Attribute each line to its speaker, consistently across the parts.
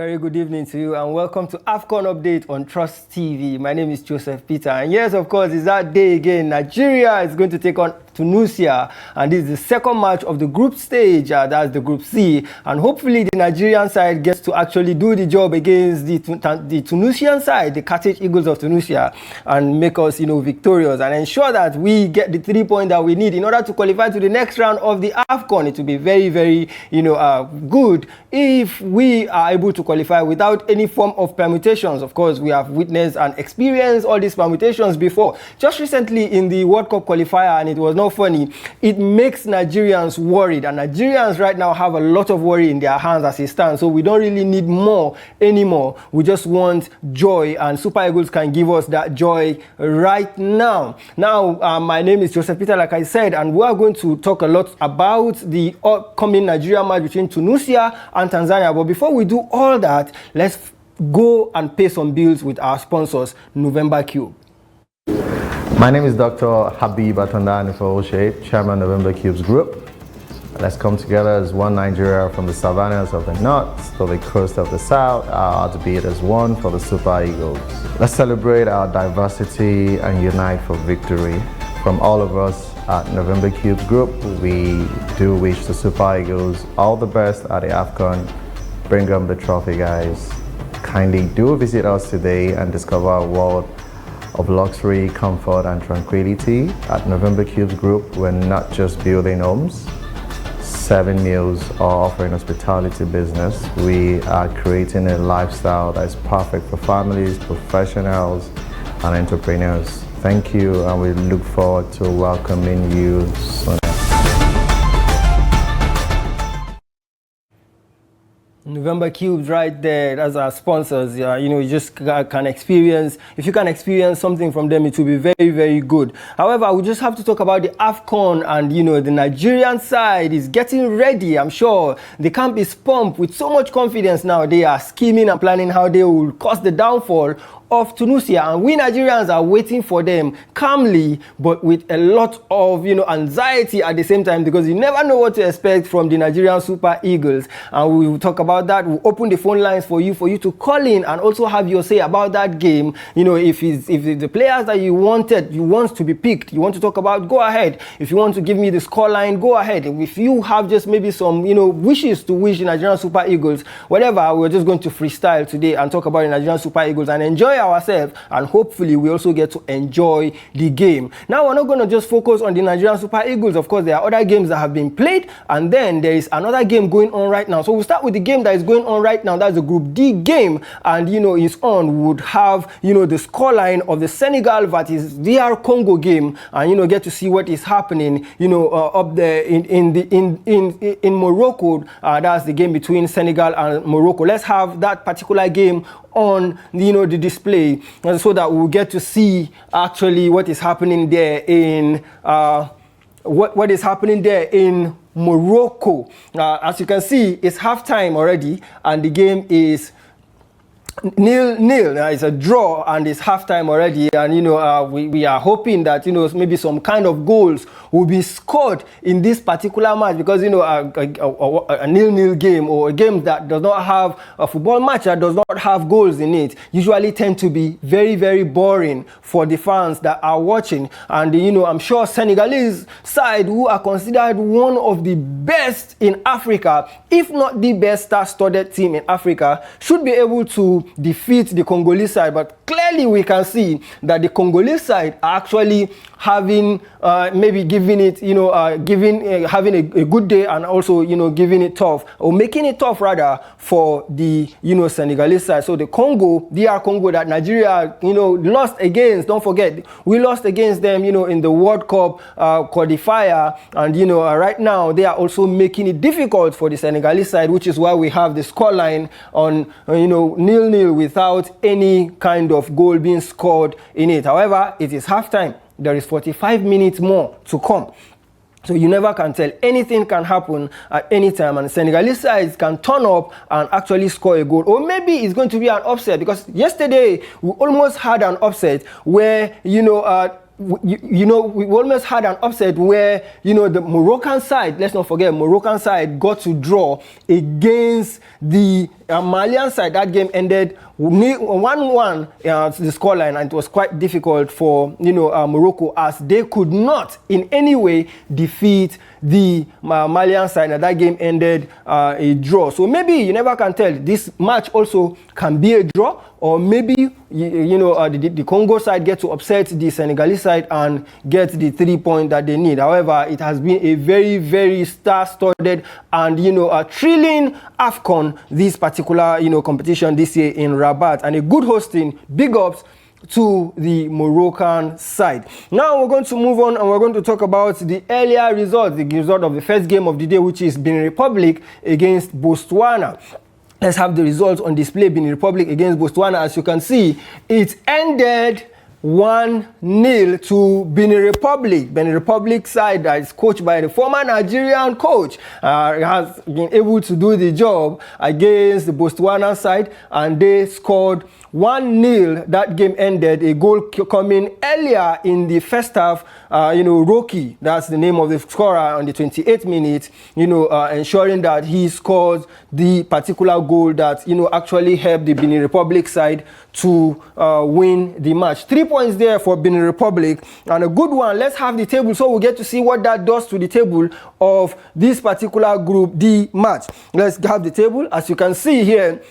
Speaker 1: Very good evening to you and welcome to AFCON update on Trust TV. My name is Joseph Peter and yes, of course, it's that day again. Nigeria is going to take on Tunisia and this is the second match of the group stage, that's the Group C, and hopefully the Nigerian side gets to actually do the job against the Tunisian side, the Carthage Eagles of Tunisia, and make us, victorious and ensure that we get the 3 points that we need in order to qualify to the next round of the AFCON. It will be very, very, good if we are able to qualify without any form of permutations. Of course, we have witnessed and experienced all these permutations before. Just recently in the World Cup qualifier, and it was not funny, it makes Nigerians worried, and Nigerians right now have a lot of worry in their hands as it stands, so we don't really need more anymore. We just want joy, and Super Eagles can give us that joy right now. Now, my name is Joseph Peter, like I said, and we are going to talk a lot about the upcoming Nigeria match between Tunisia and Tanzania. But before we do all that, let's go and pay some bills with our sponsors, November Cube.
Speaker 2: My name is Dr. Habib Atandani Fawoshe, Chairman of November Cubes Group. Let's come together as one Nigeria, from the savannas of the north to the coast of the south, our heartbeat as one for the Super Eagles. Let's celebrate our diversity and unite for victory. From all of us at November Cubes Group, we do wish the Super Eagles all the best at the AFCON. Bring them the trophy, guys. Kindly do visit us today and discover a world of luxury, comfort, and tranquility. At November Cubes Group, we're not just building homes, serving meals, or offering hospitality business. We are creating a lifestyle that is perfect for families, professionals, and entrepreneurs. Thank you, and we look forward to welcoming you soon.
Speaker 1: November Cubes right there, that's our sponsors. You just can experience, if you can experience something from them, it will be very, very good. However, we just have to talk about the AFCON, and the Nigerian side is getting ready. I'm sure the camp is pumped with so much confidence now. They are scheming and planning how they will cause the downfall of Tunisia, and we Nigerians are waiting for them calmly but with a lot of anxiety at the same time, because you never know what to expect from the Nigerian Super Eagles. And we will talk about that. We'll open the phone lines for you to call in and also have your say about that game. If the players that you want to be picked, you want to talk about, go ahead. If you want to give me the scoreline, go ahead. If you have just maybe some wishes to wish the Nigerian Super Eagles, whatever, we're just going to freestyle today and talk about the Nigerian Super Eagles and enjoy ourselves, and hopefully we also get to enjoy the game. Now, we're not going to just focus on the Nigerian Super Eagles. Of course, there are other games that have been played, and then there is another game going on right now. So we'll start with the game that is going on right now. That's the Group D game, and it's on. We would have the scoreline of the Senegal versus DR Congo game, and get to see what is happening up there in Morocco. That's the game between Senegal and Morocco. Let's have that particular game on the display, so that we'll get to see actually what is happening there in what is happening there in Morocco. As you can see, it's halftime already and the game is 0-0. It's a draw and it's halftime already, and we are hoping that maybe some kind of goals will be scored in this particular match, because a 0-0 game, or a game that does not have a football match that does not have goals in it, usually tend to be very, very boring for the fans that are watching. And I'm sure Senegalese side, who are considered one of the best in Africa, if not the best star-studded team in Africa, should be able to defeat the Congolese side. But clearly we can see that the Congolese side are actually having maybe giving it having a good day, and also giving it tough, or making it tough rather, for the Senegalese side. So the DR Congo that Nigeria lost against, don't forget, we lost against them in the World Cup qualifier, and right now they are also making it difficult for the Senegalese side, which is why we have the scoreline on 0-0 without any kind of goal being scored in it. However, it is halftime. There is 45 minutes more to come. So you never can tell. Anything can happen at any time, and Senegalese sides can turn up and actually score a goal. Or maybe it's going to be an upset, because yesterday we almost had an upset where, we almost had an upset where, the Moroccan side, let's not forget, Moroccan side got to draw against the Malian side, that game ended 1-1 the scoreline, and it was quite difficult for Morocco, as they could not in any way defeat the Malian side, and that game ended a draw. So maybe you never can tell. This match also can be a draw, or maybe the Congo side get to upset the Senegalese side and get the 3 points that they need. However, it has been a very, very star-studded and a thrilling AFCON, this particular competition this year in Rabat, and a good hosting. Big ups to the Moroccan side. Now we're going to move on, and we're going to talk about the earlier result, the result of the first game of the day, which is Benin Republic against Botswana. Let's have the results on display. Benin Republic against Botswana. As you can see, it ended 1-0 to Benin Republic. Benin Republic side that is coached by the former Nigerian coach has been able to do the job against the Botswana side, and they scored 1-0. That game ended, a goal coming earlier in the first half. Rocky, that's the name of the scorer, on the 28th minute, ensuring that he scores the particular goal that actually helped the Benin Republic side to win the match. 3 points there for Benin Republic, and a good one. Let's have the table so we'll get to see what that does to the table of this particular Group D match. Let's have the table. As you can see here,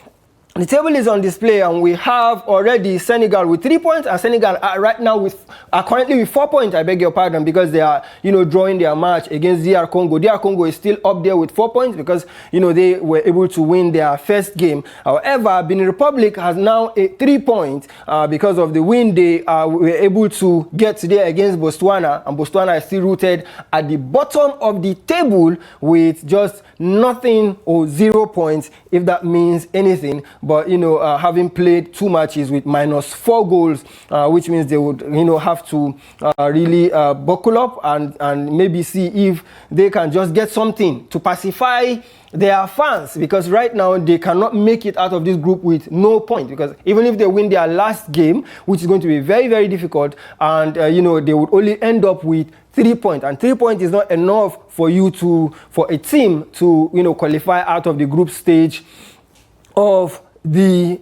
Speaker 1: the table is on display, and we have already Senegal with 3 points, and Senegal are right now are currently with 4 points. I beg your pardon, because they are drawing their match against DR Congo. DR Congo is still up there with 4 points because they were able to win their first game. However, Benin Republic has now 3 points because of the win they were able to get today against Botswana, and Botswana is still rooted at the bottom of the table with just nothing or 0 points, if that means anything. But having played 2 matches with -4 goals, which means they would have to really buckle up and maybe see if they can just get something to pacify their fans, because right now they cannot make it out of this group with no point, because even if they win their last game, which is going to be very, very difficult, and they would only end up with 3 points, and 3 points is not enough for a team to qualify out of the group stage of the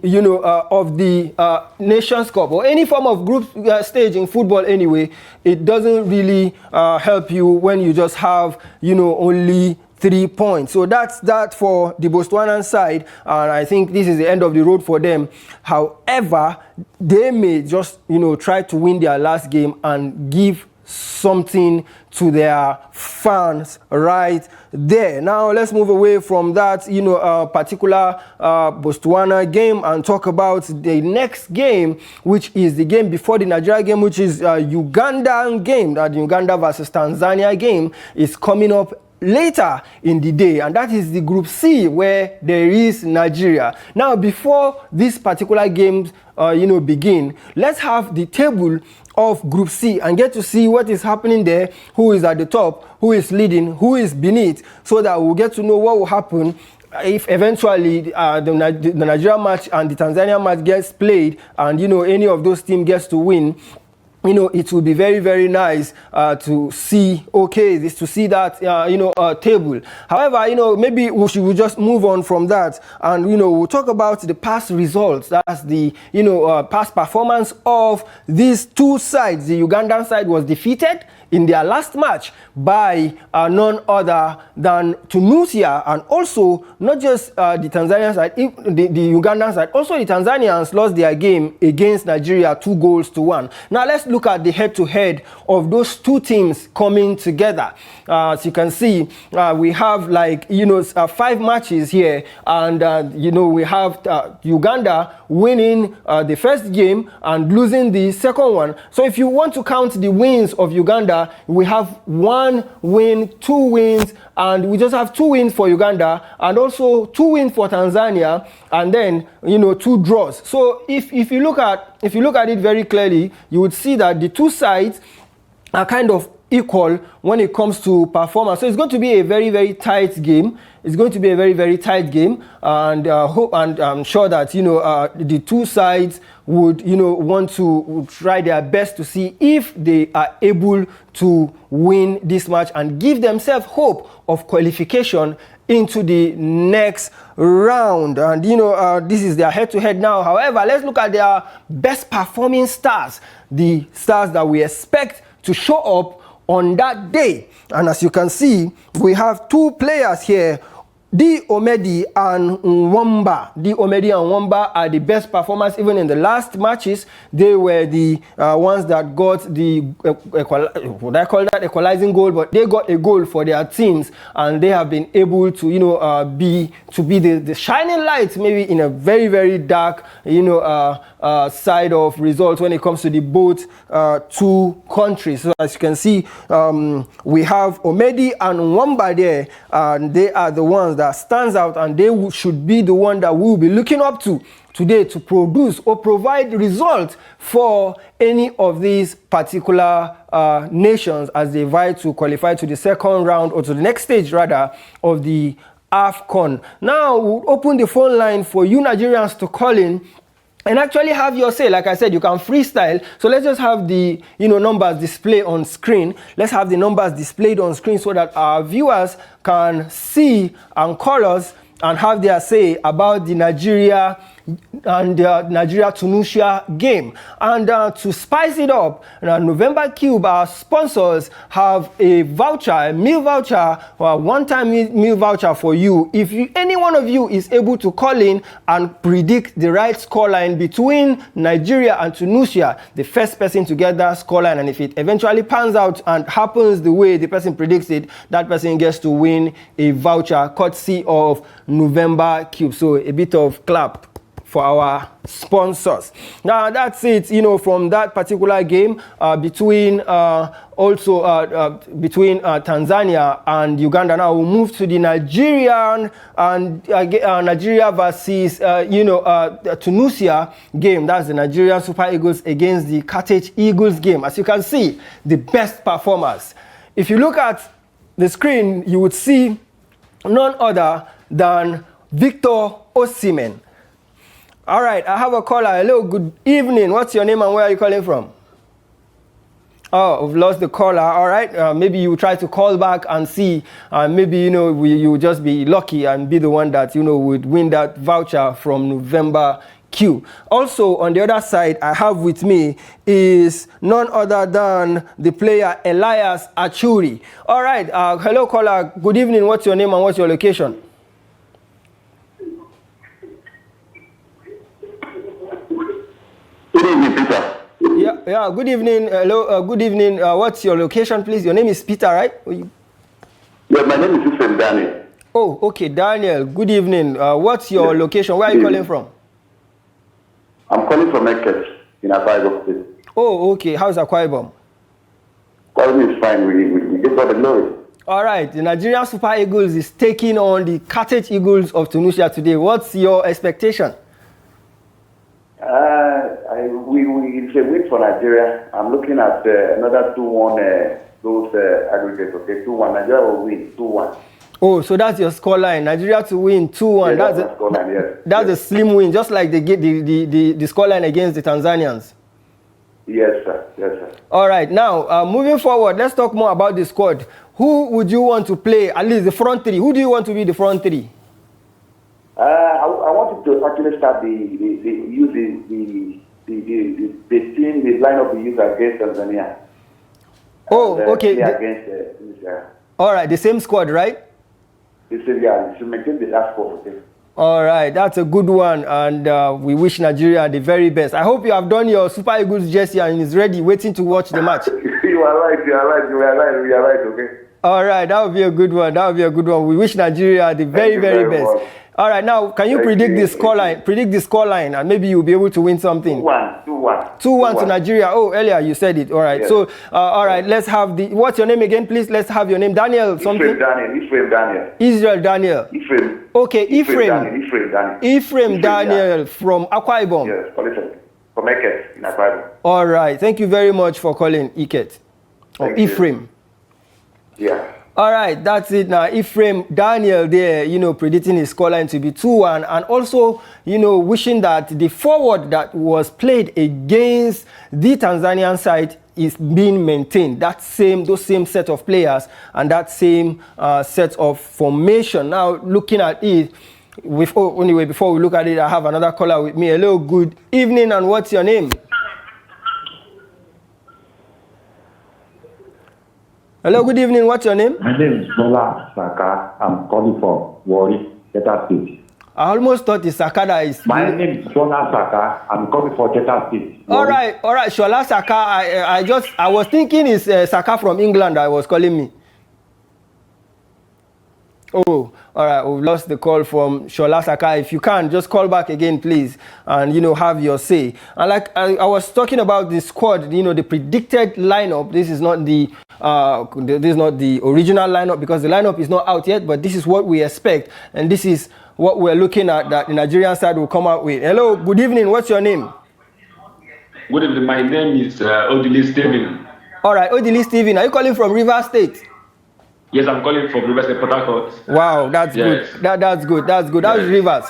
Speaker 1: Nations Cup or any form of group stage in football. Anyway, it doesn't really help you when you just have only 3 points. So that's that for the Botswanan side, and I think this is the end of the road for them. However, they may just try to win their last game and give something to their fans right there. Now let's move away from that particular Botswana game and talk about the next game, which is the game before the Nigeria game, which is Ugandan game. That Uganda versus Tanzania game is coming up later in the day, and that is the Group C, where there is Nigeria. Now, before this particular game begin, let's have the table of Group C and get to see what is happening there, who is at the top, who is leading, who is beneath, so that we'll get to know what will happen if eventually the Nigeria match and the Tanzania match gets played, and any of those teams gets to win. It will be very, very nice to see that table. However, maybe we should just move on from that, and we'll talk about the past results. That's the past performance of these two sides. The Ugandan side was defeated in their last match by none other than Tunisia, and also not just the Tanzanian side, the Ugandan side, also the Tanzanians lost their game against Nigeria 2-1. Now let's look at the head-to-head of those two teams coming together. As you can see, we have 5 matches here, and we have Uganda winning the first game and losing the second one. So if you want to count the wins of Uganda, we have 1 win, 2 wins, and we just have 2 wins for Uganda, and also 2 wins for Tanzania, and then 2 draws. So if you look at it very clearly, you would see that the two sides are kind of equal when it comes to performance. So it's going to be a very, very tight game. It's going to be a very, very tight game, and I'm sure that the two sides would want to try their best to see if they are able to win this match and give themselves hope of qualification into the next round. And this is their head-to-head now. However, let's look at their best performing stars, the stars that we expect to show up on that day. And as you can see, we have two players here, Omedi and Nwamba. Omedi and Nwamba are the best performers. Even in the last matches, they were the ones that got the would I call that equalizing goal, but they got a goal for their teams, and they have been able to be the shining light, maybe in a very, very dark side of results when it comes to the both two countries. So as you can see, we have Omedi and Nwamba there, and they are the ones that stands out, and they should be the one that we'll be looking up to today to produce or provide results for any of these particular nations as they vie to qualify to the second round, or to the next stage rather, of the AFCON. Now we'll open the phone line for you Nigerians to call in and actually have your say. Like I said, you can freestyle. So let's just have the numbers displayed on screen. Let's have the numbers displayed on screen so that our viewers can see and call us and have their say about the Nigeria and Nigeria-Tunisia game. And to spice it up, November Cube, our sponsors, have a voucher, a meal voucher, or a one-time meal voucher for you. If any one of you is able to call in and predict the right scoreline between Nigeria and Tunisia, the first person to get that scoreline, and if it eventually pans out and happens the way the person predicts it, that person gets to win a voucher courtesy of November Cube. So a bit of clap for our sponsors. Now that's it, from that particular game between Tanzania and Uganda. Now we'll move to the Nigerian and Nigeria versus Tunisia game. That's the Nigerian Super Eagles against the Carthage Eagles game. As you can see, the best performers. If you look at the screen, you would see none other than Victor Osimhen. All right, I have a caller. Hello, good evening. What's your name and where are you calling from? Oh, we've lost the caller. All right, maybe you try to call back and see. Maybe you will just be lucky and be the one that would win that voucher from November Q. Also, on the other side, I have with me is none other than the player Elias Achuri. All right, hello caller. Good evening. What's your name and what's your location?
Speaker 3: Good evening, Peter.
Speaker 1: Yeah. Good evening. Hello. Good evening. What's your location, please? Your name is Peter, right?
Speaker 3: Yeah, my name is Daniel.
Speaker 1: Oh, okay, Daniel. Good evening. What's your location? Where are you calling from?
Speaker 3: I'm calling from Eket in Akwa Ibom State.
Speaker 1: Oh, okay. How's Akwa Ibom?
Speaker 3: Akwa Ibom is fine. We get all the glory. All
Speaker 1: right. The Nigerian Super Eagles is taking on the Carthage Eagles of Tunisia today. What's your expectation?
Speaker 3: It's a win for Nigeria. I'm looking at another 2-1 those aggregates. Okay, 2-1. Nigeria will win 2-1.
Speaker 1: Oh, so that's your scoreline. Nigeria to win 2-1.
Speaker 3: Yeah, that's scoreline, yes.
Speaker 1: That's a slim win, just like the scoreline against the Tanzanians.
Speaker 3: Yes, sir. Yes, sir.
Speaker 1: All right. Now, moving forward, let's talk more about the squad. Who would you want to play? At least the front three. Who do you want to be the front three?
Speaker 3: I wanted to actually start the team, the lineup we use against Tanzania.
Speaker 1: Oh, okay.
Speaker 3: Against Tunisia.
Speaker 1: All right, the same squad, right?
Speaker 3: You should maintain the last squad. Okay.
Speaker 1: All right, that's a good one, and we wish Nigeria the very best. I hope you have done your Super Eagles jersey and is ready, waiting to watch the match.
Speaker 3: You are right, okay?
Speaker 1: All right, that would be a good one. We wish Nigeria the very best. Much. All right, now, can you predict the scoreline, and maybe you'll be able to win something? 2-1 to Nigeria. Oh, earlier you said it. All right. Yes. So, all right, let's have what's your name again, please? Let's have your name. Daniel something?
Speaker 3: Ephraim Daniel.
Speaker 1: Israel Daniel.
Speaker 3: Ephraim.
Speaker 1: Okay, Ephraim Daniel from Akwa Ibom.
Speaker 3: Yes, from Eket in Akwa Ibom.
Speaker 1: All right. Thank you very much for calling Eket. Or Ephraim.
Speaker 3: Yeah.
Speaker 1: All right, that's it now. Ephraim Daniel there, predicting his scoreline to be 2-1, and also, wishing that the forward that was played against the Tanzanian side is being maintained. Those same set of players and that same set of formation. Now, looking at it, anyway, before we look at it, I have another caller with me. Hello, good evening, and what's your name? Hello, good evening. What's your name?
Speaker 4: My name is Bola Saka. I'm calling from Warri, Delta State.
Speaker 1: I almost thought it's Saka that is...
Speaker 4: My name is Bola Saka. I'm calling from Delta State.
Speaker 1: All right. Shola Saka. I was thinking it's Saka from England that was calling me. Oh, all right. We've lost the call from Shola Saka. If you can, just call back again, please, and have your say. And like I was talking about the squad, the predicted lineup. This is not the original lineup because the lineup is not out yet. But this is what we expect, and this is what we're looking at that the Nigerian side will come out with. Hello, good evening. What's your name?
Speaker 5: Good evening. My name is Odili Stephen.
Speaker 1: All right, Odili Stephen. Are you calling from Rivers State?
Speaker 5: Yes, I'm calling from Rivers State, Port Harcourt.
Speaker 1: Wow, that's good. That's good. That's good. How's Rivers?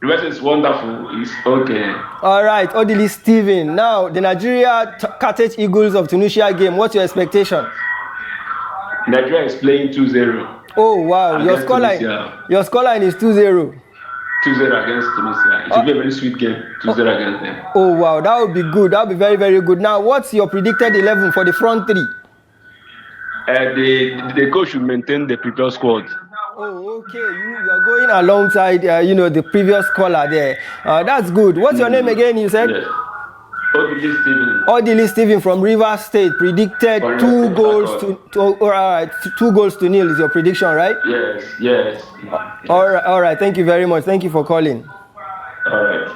Speaker 5: Rivers is wonderful. It's okay.
Speaker 1: All right, Odili Stephen. Now, the Nigeria Carthage Eagles of Tunisia game. What's your expectation?
Speaker 5: Nigeria is playing 2-0.
Speaker 1: Oh wow, your scoreline is 2-0.
Speaker 5: 2-0 against Tunisia. It will be a very sweet game. 2-0 against them.
Speaker 1: Oh wow, that would be good. That would be very, very good. Now, what's your predicted 11 for the front three?
Speaker 5: The coach should maintain the previous squad.
Speaker 1: Oh, okay. You are going alongside, the previous caller there. That's good. What's your name again? You said.
Speaker 5: Yes. Odili Stephen.
Speaker 1: Odili Stephen from Rivers State predicted 2 goals to. All right, 2 goals to nil is your prediction, right?
Speaker 5: Yes.
Speaker 1: All right. Thank you very much. Thank you for calling.
Speaker 5: All right.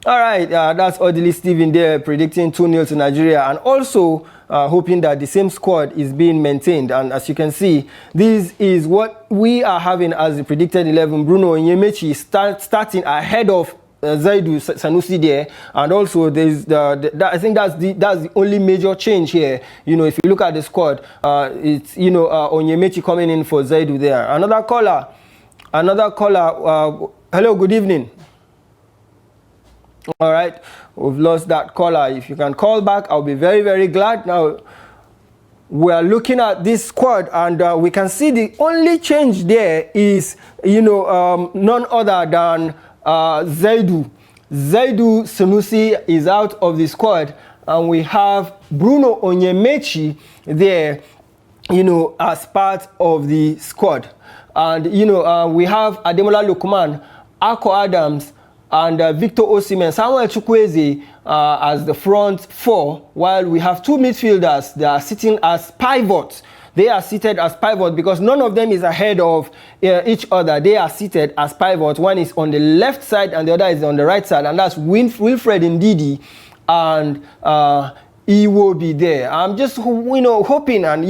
Speaker 1: All right. That's Odili Stephen there predicting 2-0 to Nigeria, and also hoping that the same squad is being maintained. And as you can see, this is what we are having as the predicted 11. Bruno Onyemechi starting ahead of Zaidu Sanusi there, and also there's I think that's the only major change here. If you look at the squad, it's Onyemechi coming in for Zaidu there. Another caller. Hello, good evening. All right, we've lost that caller. If you can call back, I'll be very, very glad. Now, we are looking at this squad, and we can see the only change there is, none other than Zaidu. Zaidu Sanusi is out of the squad, and we have Bruno Onyemechi there, as part of the squad. And, we have Ademola Lookman, Ako Adams, and Victor Osimhen, Samuel Chukwueze as the front four, while we have 2 midfielders that are sitting as pivots. They are seated as pivots because none of them is ahead of each other. They are seated as pivots. One is on the left side and the other is on the right side, and that's Wilfred Ndidi and Iwobi there. I'm just hoping and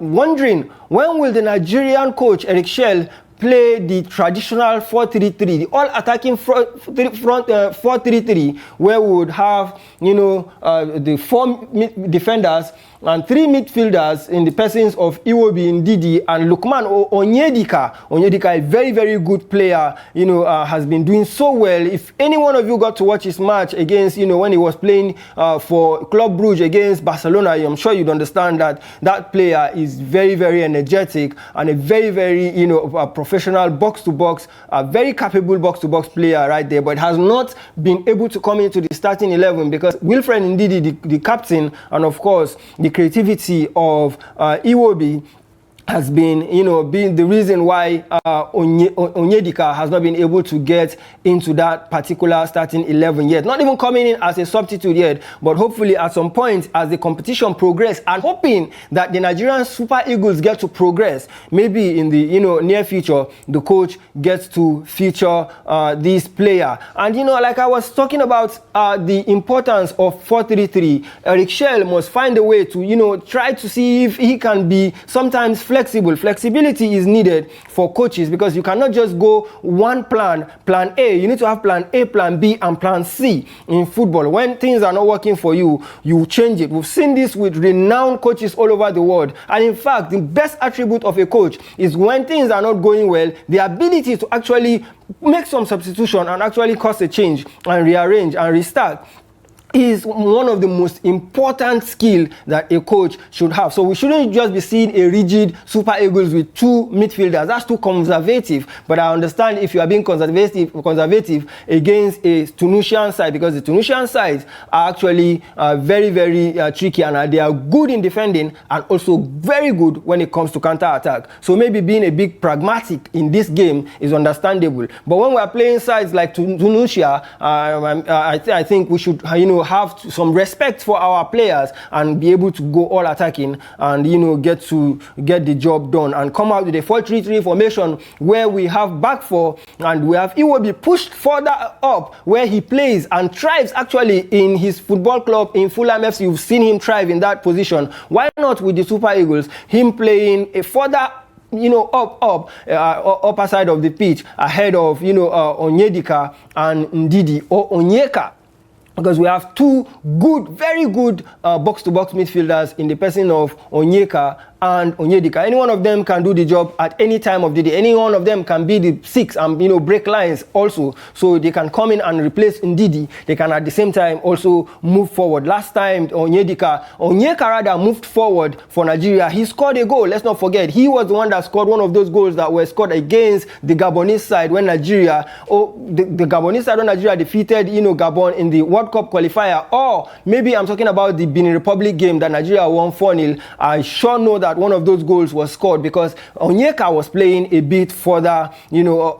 Speaker 1: wondering, when will the Nigerian coach Eric Shell play the traditional 4-3-3, the all-attacking front 4-3-3, where we would have, the 4 defenders and 3 midfielders in the persons of Iwobi Ndidi and Lukman Onyedika. Onyedika, a very, very good player, has been doing so well. If any one of you got to watch his match against, when he was playing for Club Brugge against Barcelona, I'm sure you'd understand that that player is very, very energetic and a very, very, professional box-to-box, a very capable box-to-box player right there, but has not been able to come into the starting 11 because Wilfred Ndidi, the captain, and of course, the creativity of Iwobi has been, being the reason why Onyedika has not been able to get into that particular starting 11 yet. Not even coming in as a substitute yet, but hopefully at some point as the competition progresses, and hoping that the Nigerian Super Eagles get to progress, maybe in the near future, the coach gets to feature this player. And like I was talking about the importance of 4-3-3, Eric Shell must find a way to try to see if he can be sometimes flexible flexible. Flexibility is needed for coaches because you cannot just go one plan A. You need to have plan A, plan B, and plan C in football. When things are not working for you, you change it. We've seen this with renowned coaches all over the world. And in fact, the best attribute of a coach is when things are not going well, the ability to actually make some substitution and actually cause a change and rearrange and restart is one of the most important skills that a coach should have. So we shouldn't just be seeing a rigid Super Eagles with two midfielders. That's too conservative. But I understand if you are being conservative against a Tunisian side, because the Tunisian sides are actually very, very tricky, and they are good in defending and also very good when it comes to counter-attack. So maybe being a bit pragmatic in this game is understandable. But when we are playing sides like Tunisia, I think we should, have some respect for our players and be able to go all attacking and get the job done and come out with a 4-3-3 formation where we back 4 and we have Iwobi pushed further up where he plays and thrives actually in his football club in Fulham FC. You've seen him thrive in that position. Why not with the Super Eagles, him playing a further upper side of the pitch ahead of Onyedika and Ndidi or Onyeka? Because we have two very good box-to-box midfielders in the person of Onyeka and Onyedika. Any one of them can do the job at any time of the day. Any one of them can be the 6 and break lines also. So they can come in and replace Ndidi. They can at the same time also move forward. Last time Onyeka rather moved forward for Nigeria. He scored a goal. Let's not forget, he was the one that scored one of those goals that were scored against the Gabonese side when Nigeria, the Gabonese side when Nigeria defeated Gabon in the World Cup qualifier. Or maybe I'm talking about the Benin Republic game that Nigeria won 4-0. I sure know that one of those goals was scored because Onyeka was playing a bit further,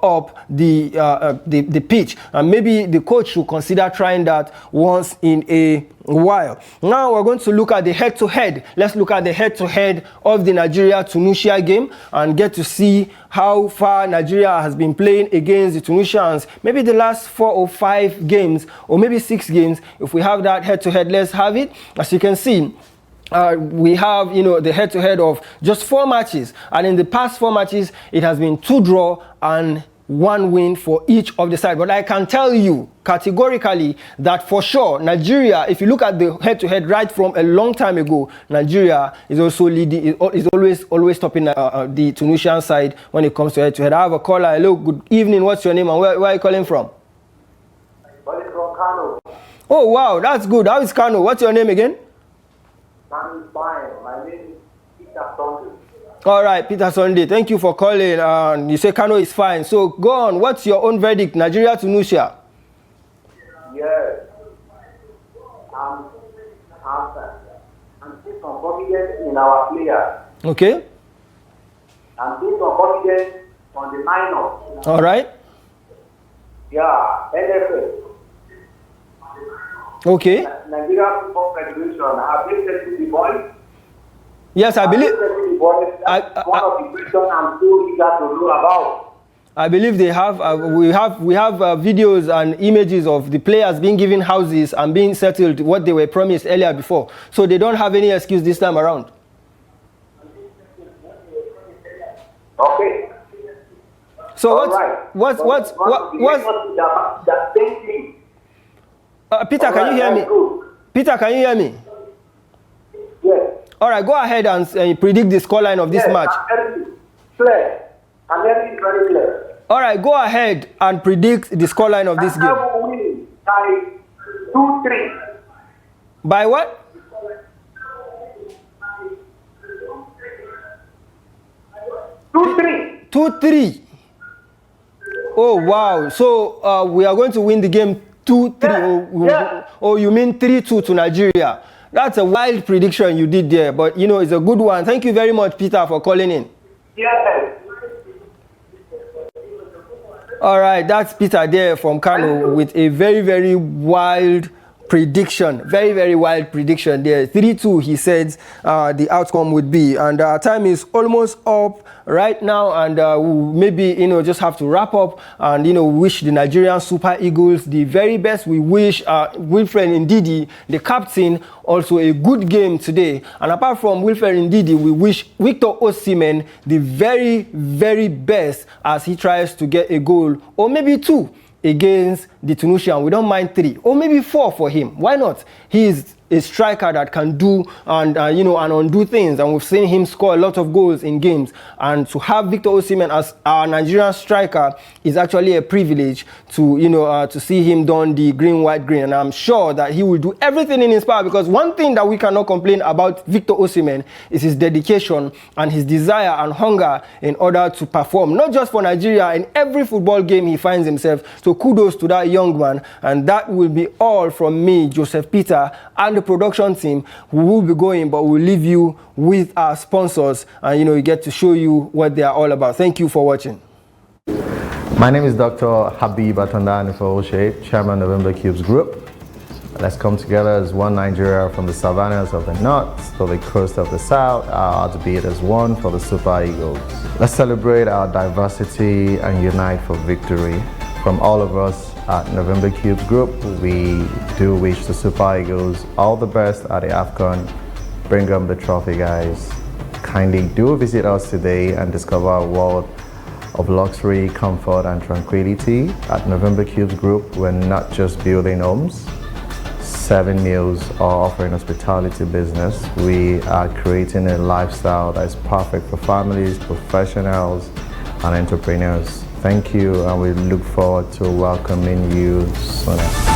Speaker 1: up the pitch. And maybe the coach should consider trying that once in a while. Now we're going to look at the head-to-head. Let's look at the head-to-head of the Nigeria-Tunisia game and get to see how far Nigeria has been playing against the Tunisians. Maybe the last 4 or 5 games, or maybe 6 games. If we have that head-to-head, let's have it. As you can see, we have, the head-to-head of just 4 matches. And in the past 4 matches, it has been 2 draw and 1 win for each of the side. But I can tell you categorically that for sure, Nigeria, if you look at the head-to-head right from a long time ago, Nigeria is also leading, is always topping the Tunisian side when it comes to head-to-head. I have a caller. Hello, good evening. What's your name and where are you calling from?
Speaker 6: Calling from Kano.
Speaker 1: Oh, wow, that's good. How is Kano? What's your name again?
Speaker 6: I'm fine. My name is Peter Sunday.
Speaker 1: All right, Peter Sunday. Thank you for calling. You say Kano is fine. So go on. What's your own verdict? Nigeria, Tunisia?
Speaker 6: Yes. I'm still confident in our players.
Speaker 1: Okay.
Speaker 6: I'm still confident on the lineup.
Speaker 1: All right.
Speaker 6: Yeah, NFL.
Speaker 1: Okay.
Speaker 6: Nigeria Football Federation. Have they tested the boys?
Speaker 1: Yes, I believe.
Speaker 6: That's one of the questions I'm so eager to know about.
Speaker 1: I believe they have. We have videos and images of the players being given houses and being settled what they were promised earlier before. So they don't have any excuse this time around.
Speaker 6: Okay.
Speaker 1: So
Speaker 6: what's that same thing?
Speaker 1: Peter, can you hear me? Peter, can you hear me?
Speaker 6: Yes.
Speaker 1: All right, go ahead and predict the scoreline of this match.
Speaker 6: Clear. I'm very clear.
Speaker 1: All right, go ahead and predict the scoreline of this game.
Speaker 6: I will win by 2-3.
Speaker 1: By what?
Speaker 6: 2-3.
Speaker 1: 2-3. Oh, wow. So we are going to win the game 2-3.
Speaker 6: Yeah.
Speaker 1: Oh, you mean 3-2 to Nigeria? That's a wild prediction you did there, but it's a good one. Thank you very much, Peter, for calling in.
Speaker 6: Yes.
Speaker 1: All right, that's Peter there from Kano with a very, very wild prediction, very, very wild prediction there. 3-2, he said the outcome would be. And our time is almost up right now, and we'll maybe, just have to wrap up and, wish the Nigerian Super Eagles the very best. We wish Wilfred Ndidi, the captain, also a good game today. And apart from Wilfred Ndidi, we wish Victor Osimhen the very, very best as he tries to get a goal, or maybe 2, against the Tunisian. We don't mind 3 or maybe 4 for him. Why not? He is a striker that can do and and undo things, and we've seen him score a lot of goals in games. And to have Victor Osimhen as our Nigerian striker is actually a privilege to to see him don the green, white, green. And I'm sure that he will do everything in his power, because one thing that we cannot complain about Victor Osimhen is his dedication and his desire and hunger in order to perform, not just for Nigeria, in every football game he finds himself. So kudos to that young man. And that will be all from me, Joseph Peter, and the production team. We will be going, but we'll leave you with our sponsors, and we get to show you what they are all about. Thank you for watching.
Speaker 2: My name is Dr. Habib Atandani for Oshe, Chairman November Cubes Group. Let's come together as one Nigeria, from the savannas of the north to the coast of the south. Our heartbeat as one for the Super Eagles. Let's celebrate our diversity and unite for victory. From all of us at November Cubes Group, we do wish the Super Eagles all the best at the AFCON. Bring them the trophy, guys. Kindly do visit us today and discover a world of luxury, comfort, and tranquility. At November Cubes Group, we're not just building homes, serving meals, or offering hospitality business. We are creating a lifestyle that is perfect for families, professionals, and entrepreneurs. Thank you, and we look forward to welcoming you soon.